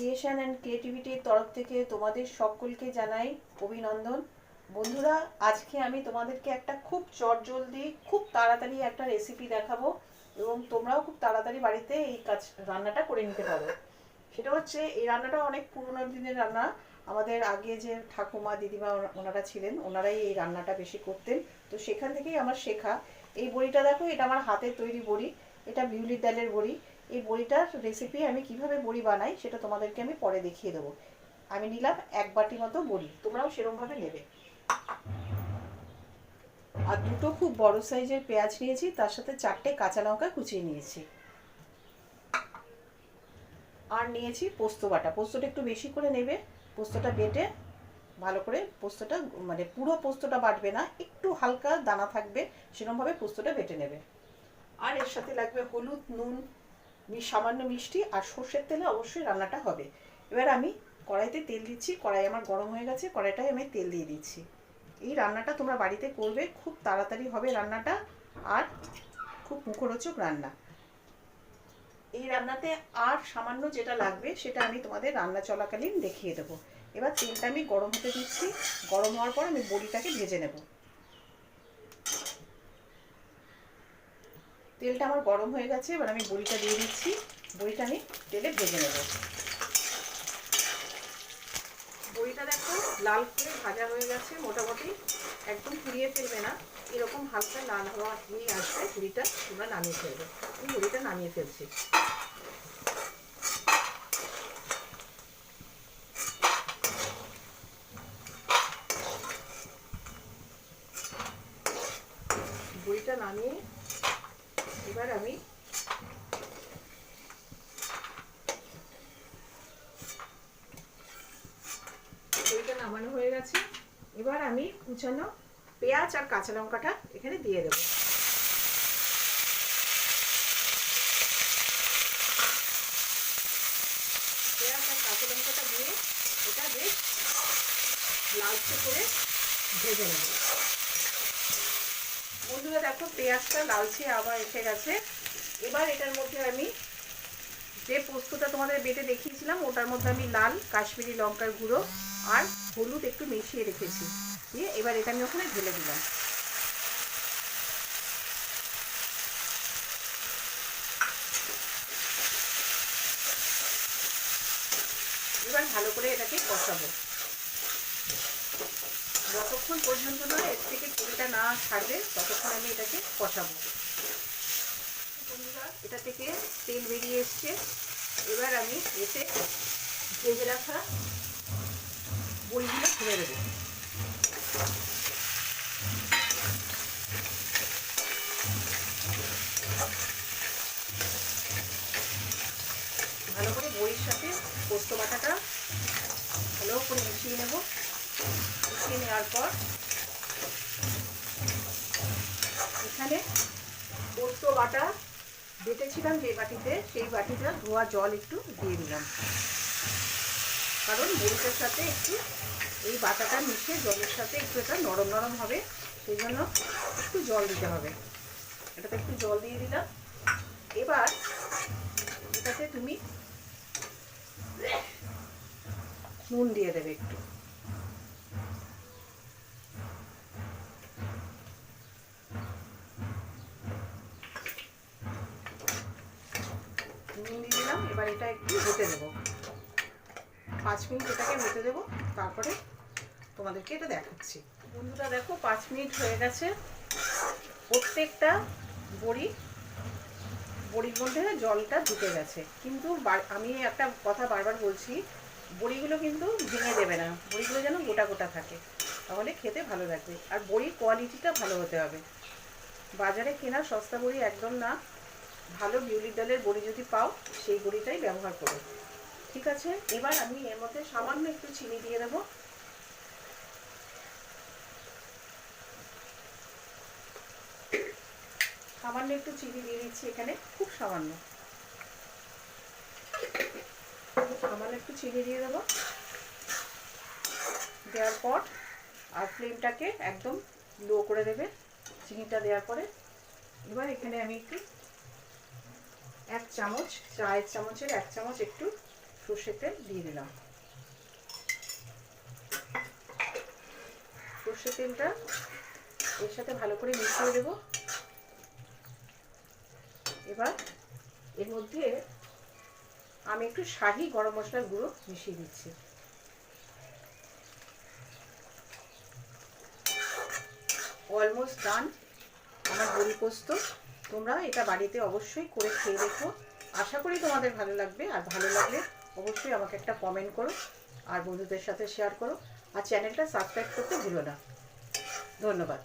Creation and ক্রিয়েটিভিটির তরফ থেকে তোমাদের সকলকে জানাই অভিনন্দন। বন্ধুরা, আজকে আমি তোমাদেরকে একটা খুব চটজলদি খুব তাড়াতাড়ি একটা রেসিপি দেখাবো এবং তোমরাও খুব তাড়াতাড়ি বাড়িতে এই কাজ রান্নাটা করে নিতে পারো। সেটা হচ্ছে, এই রান্নাটা অনেক পুরোনো দিনের রান্না। আমাদের আগে যে ঠাকুমা দিদিমা ওনারা ছিলেন, ওনারাই এই রান্নাটা বেশি করতেন। তো সেখান থেকেই আমার শেখা। এই বড়িটা দেখো, এটা আমার হাতের তৈরি বড়ি। এটা বিউলির ডালের বড়ি। এই বড়িটার রেসিপি আমি কিভাবে বড়ি বানাই সেটা তোমাদেরকে আমি পরে দেখিয়ে দেবো। আমি নিলাম 1 বাটি মতো বড়ি, তোমরাও সেরকমভাবে নেবে। আর দুটো খুব বড় সাইজের পেঁয়াজ নিয়েছি, তার সাথে 4টে কাঁচা লঙ্কা কুচিয়ে নিয়েছি। আর নিয়েছি পোস্ত বাটা। পোস্তটা একটু বেশি করে নেবে। পোস্তটা বেটে ভালো করে, পোস্তটা মানে পুরো পোস্তটা বাটবে না, একটু হালকা দানা থাকবে সেরকমভাবে পোস্তটা বেটে নেবে। আর এর সাথে লাগবে হলুদ, নুন, সামান্য মিষ্টি আর সর্ষের তেলে অবশ্যই রান্নাটা হবে। এবার আমি কড়াইতে তেল দিচ্ছি। কড়াই আমার গরম হয়ে গেছে, কড়াইটায় আমি তেল দিয়ে দিচ্ছি। এই রান্নাটা তোমরা বাড়িতে করবে, খুব তাড়াতাড়ি হবে রান্নাটা আর খুব মুখরোচক রান্না। এই রান্নাতে আর সামান্য যেটা লাগবে সেটা আমি তোমাদের রান্না চলাকালীন দেখিয়ে দেবো। এবার তেলটা আমি গরম হতে দিচ্ছি। গরম হওয়ার পর আমি বড়িটাকে ভেজে নেব। তেলটা আমার গরম হয়ে গেছে, এবার আমি বড়িটা দিয়ে দিচ্ছি। বড়িটা আমি তেলে ভেজে নেব। বড়িটা দেখো লাল করে ভাজা হয়ে গেছে মোটামুটি, একদম পুড়িয়ে ফেলবে না, এরকম হালকা লাল হওয়া নিয়ে আসবে বড়িটা, তোমরা নামিয়ে ফেলবে। আমি বড়িটা নামিয়ে ফেলছি। বড়িটা নামিয়ে এবার আমি বড়িটা নামানো হয়ে গেছে। এবার আমি কুচানো পেঁয়াজ আর কাঁচা লঙ্কাটা এখানে দিয়ে দেবো। পেঁয়াজ আর কাঁচা লঙ্কাটা দিয়ে এটা বেশ লালচে করে ভেজে নেব। বন্ধুরা দেখো, পেঁয়াজটা লালচে আবার এসে গেছে। এবার এটার মধ্যে আমি যে পোস্তটা তোমাদের বেটে দেখিয়েছিলাম, ওটার মধ্যে আমি লাল কাশ্মীরি লঙ্কার গুঁড়ো আর হলুদ একটু মিশিয়ে রেখেছি, দিয়ে এবার এটা আমি ওখানে ঢেলে দিলাম। এবার ভালো করে এটাকে কষাবো যতক্ষণ পর্যন্ত না এর থেকে তেলটা না ছাড়বে, ততক্ষণ আমি এটাকে কষাবো। বন্ধুরা, এটা থেকে তেল বেরিয়ে এসছে। এবার আমি এতে ভেজে রাখা বড়িগুলো ছেড়ে দেবো। ভালো করে বড়ির সাথে পোস্ত বাটাটা ভালো করে মিশিয়ে নেব। মিশিয়ে নেওয়ার পর এখানে পোস্ত বাটা বেটেছিলাম যে বাটিতে, সেই বাটিটা ধোয়া জল একটু দিয়ে দিলাম, কারণ বড়িটার সাথে একটু এই বাটাটা মিশে জলের সাথে একটু এটা নরম নরম হবে, সেই জন্য একটু জল দিতে হবে। এটাতে একটু জল দিয়ে দিলাম। এবার এটাতে তুমি নুন দিয়ে দেবে একটু। নুন দিয়ে দিলাম। এবার এটা একটু হতে দেবো, 5 মিনিট এটাকে হতে দেবো, তারপরে তোমাদেরকে এটা দেখাচ্ছি। বন্ধুরা দেখো, 5 মিনিট হয়ে গেছে। প্রত্যেকটা বড়ির মধ্যে জলটা ঢুকে গেছে, কিন্তু আমি একটা কথা বারবার বলছি, বড়িগুলো কিন্তু ভেঙে দেবে না, বড়িগুলো যেন গোটা গোটা থাকে, তাহলে খেতে ভালো লাগবে। আর বড়ির কোয়ালিটিটা ভালো হতে হবে। বাজারে কেনা সস্তা বড়ি একদম না, ভালো বিউলির ডালের বড়ি যদি পাও সেই বড়িটাই ব্যবহার করো। ঠিক আছে, এবার আমি এর মধ্যে সামান্য একটু চিনি দিয়ে দেবো। সামান্য একটু চিনি দিয়ে দিচ্ছি এখানে, খুব সামান্য সামান্য একটু চিনি দিয়ে দেবো। দেওয়ার পর আর ফ্লেমটাকে একদম লো করে দেবে চিনিটা দেওয়ার পরে। এবার এখানে আমি একটু 1 চামচ, চায়ের চামচের 1 চামচ একটু সর্ষের তেল দিয়ে দিলাম। সর্ষের তেলটা এর সাথে ভালো করে মিশিয়ে দেব। এবার এর মধ্যে আমি একটু শাহি গরম মশলার গুঁড়ো মিশিয়ে দিচ্ছি। অলমোস্ট ডান আমার বড়ি পোস্ত। তোমরা এটা বাড়িতে অবশ্যই করে খেয়ে দেখো। আশা করি তোমাদের ভালো লাগবে। আর ভালো লাগলে অবশ্যই আমাকে একটা কমেন্ট করো আর বন্ধুদের সাথে শেয়ার করো। আর চ্যানেলটা সাবস্ক্রাইব করতে ভুলো না। ধন্যবাদ।